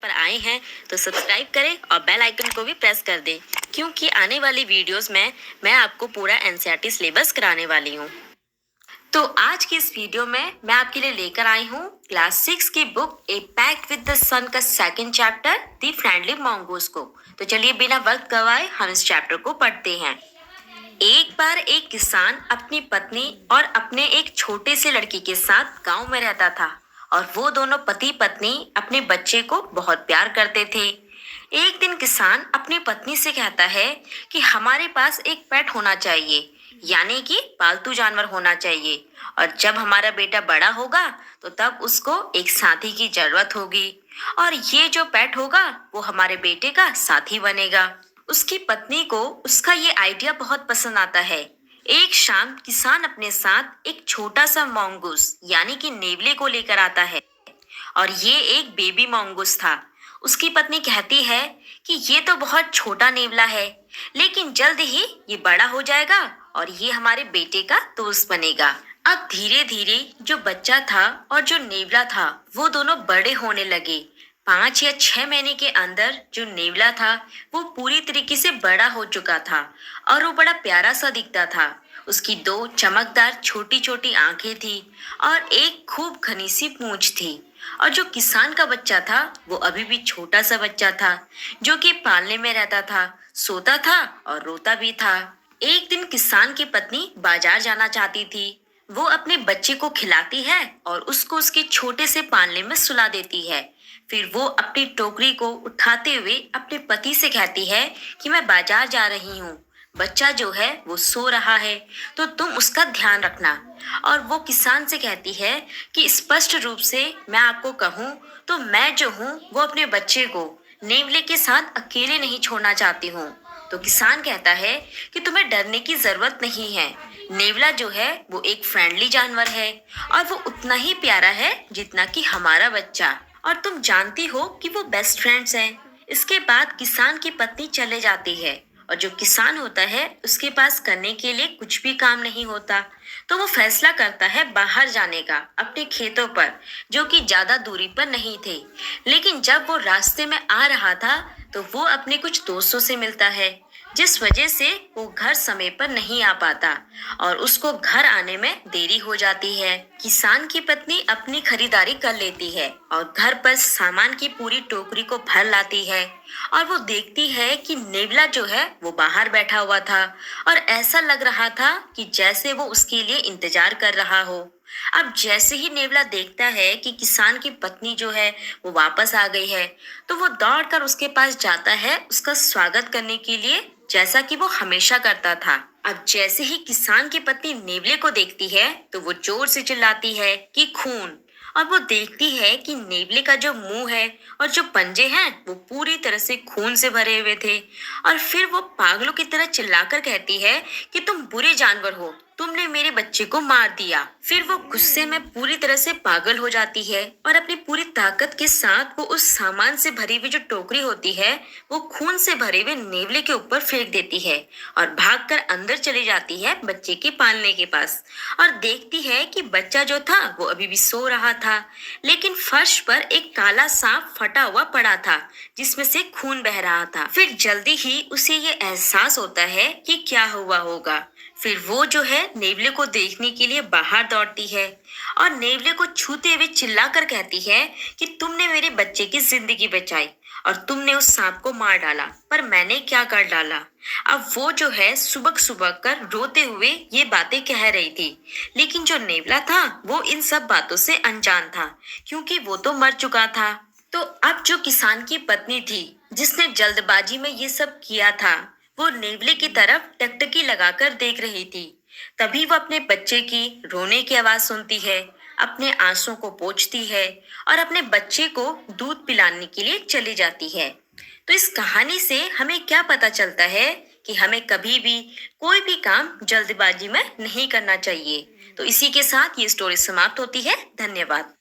पर आए हैं तो सब्सक्राइब करें और बेल आइकन को भी प्रेस कर दें, क्योंकि आने वाली वीडियोस में मैं आपको पूरा एनसीईआरटी सिलेबस कराने वाली हूँ। तो आज की इस वीडियो में मैं आपके लिए लेकर आई हूँ क्लास 6 की book a pact with the sun का second chapter the friendly mongoose को। तो चलिए बिना वक्त गवाए हम इस चैप्टर को पढ़ते हैं। एक बार एक किसान अपनी पत्नी और अपने एक छोटे से लड़के के साथ गांव में रहता था और वो दोनों पति पत्नी अपने बच्चे को बहुत प्यार करते थे। एक दिन किसान अपनी पत्नी से कहता है कि हमारे पास एक पेट होना चाहिए, यानी कि पालतू जानवर होना चाहिए, और जब हमारा बेटा बड़ा होगा तो तब उसको एक साथी की जरूरत होगी, और ये जो पेट होगा वो हमारे बेटे का साथी बनेगा। उसकी पत्नी को उसका ये आइडिया बहुत पसंद आता है। एक शाम किसान अपने साथ एक छोटा सा मंगूस यानी कि नेवले को लेकर आता है, और ये एक बेबी मंगूस था। उसकी पत्नी कहती है कि ये तो बहुत छोटा नेवला है, लेकिन जल्द ही ये बड़ा हो जाएगा और ये हमारे बेटे का दोस्त बनेगा। अब धीरे धीरे जो बच्चा था और जो नेवला था वो दोनों बड़े होने लगे। 5 या 6 महीने के अंदर जो नेवला था वो पूरी तरीके से बड़ा हो चुका था और वो बड़ा प्यारा सा दिखता था। उसकी 2 चमकदार छोटी छोटी आंखें थी और एक खूब घनी सी पूंछ थी। और जो किसान का बच्चा था वो अभी भी छोटा सा बच्चा था, जो कि पालने में रहता था, सोता था और रोता भी था। एक दिन किसान की पत्नी बाजार जाना चाहती थी। वो अपने बच्चे को खिलाती है और उसको उसके छोटे से पालने में सुला देती है। फिर वो अपनी टोकरी को उठाते हुए अपने पति से कहती है कि मैं बाजार जा रही हूँ, बच्चा जो है वो सो रहा है, तो तुम उसका ध्यान रखना। और वो किसान से कहती है कि स्पष्ट रूप से मैं आपको कहूँ तो मैं जो हूँ वो अपने बच्चे को नेवले के साथ अकेले नहीं छोड़ना चाहती हूँ। तो किसान कहता है कि तुम्हें डरने की जरूरत नहीं है। नेवला जो है वो एक फ्रेंडली जानवर है और वो उतना ही प्यारा है जितना कि हमारा बच्चा, और तुम जानती हो कि वो बेस्ट फ्रेंड्स हैं। इसके बाद किसान की पत्नी चले जाती है और जो किसान होता है उसके पास करने के लिए कुछ भी काम नहीं होता, तो वो फैसला करता है बाहर जाने का अपने खेतों पर, जो कि ज्यादा दूरी पर नहीं थे। लेकिन जब वो रास्ते में आ रहा था तो वो अपने कुछ दोस्तों से मिलता है, जिस वजह से वो घर समय पर नहीं आ पाता और उसको घर आने में देरी हो जाती है। किसान की पत्नी अपनी खरीदारी कर लेती है और घर पर सामान की पूरी टोकरी को भर लाती है, और वो देखती है कि नेवला जो है वो बाहर बैठा हुआ था और ऐसा लग रहा था कि जैसे वो उसके लिए इंतजार कर रहा हो। अब जैसे ही नेवला देखता है कि किसान की पत्नी जो है वो वापस आ गई है, तो वो दौड़कर उसके पास जाता है उसका स्वागत करने के लिए, जैसा कि वो हमेशा करता था। अब जैसे ही किसान की पत्नी नेवले को देखती है तो वो जोर से चिल्लाती है कि खून, और वो देखती है कि नेवले का जो मुंह है और जो पंजे हैं वो पूरी तरह से खून से भरे हुए थे। और फिर वो पागलों की तरह चिल्लाकर कहती है कि तुम बुरे जानवर हो, तुमने मेरे बच्चे को मार दिया। फिर वो गुस्से में पूरी तरह से पागल हो जाती है और अपनी पूरी ताकत के साथ वो उस सामान से भरी हुई जो टोकरी होती है वो खून से भरे हुए नेवले के ऊपर फेंक देती है और भागकर अंदर चली जाती है बच्चे के पालने के पास, और देखती है कि बच्चा जो था वो अभी भी सो रहा था, लेकिन फर्श पर एक काला सांप फटा हुआ पड़ा था जिसमें से खून बह रहा था। फिर जल्दी ही उसे ये एहसास होता है कि क्या हुआ होगा। फिर वो जो है नेवले को देखने के लिए बाहर दौड़ती है और नेवले को छूते हुए चिल्लाकर कहती है कि तुमने मेरे बच्चे की जिंदगी बचाई और तुमने उस सांप को मार डाला, पर मैंने क्या कर डाला। अब वो जो है सुबक सुबक कर रोते हुए ये बातें कह रही थी, लेकिन जो नेवला था वो इन सब बातों से अनजान था, क्योंकि वो तो मर चुका था। तो अब जो किसान की पत्नी थी जिसने जल्दबाजी में ये सब किया था, वो नेवले की तरफ टकटकी लगाकर देख रही थी। तभी वो अपने बच्चे की रोने की आवाज सुनती है, अपने आंसुओं को पोंछती है और अपने बच्चे को दूध पिलाने के लिए चली जाती है। तो इस कहानी से हमें क्या पता चलता है कि हमें कभी भी कोई भी काम जल्दबाजी में नहीं करना चाहिए। तो इसी के साथ ये स्टोरी समाप्त होती है। धन्यवाद।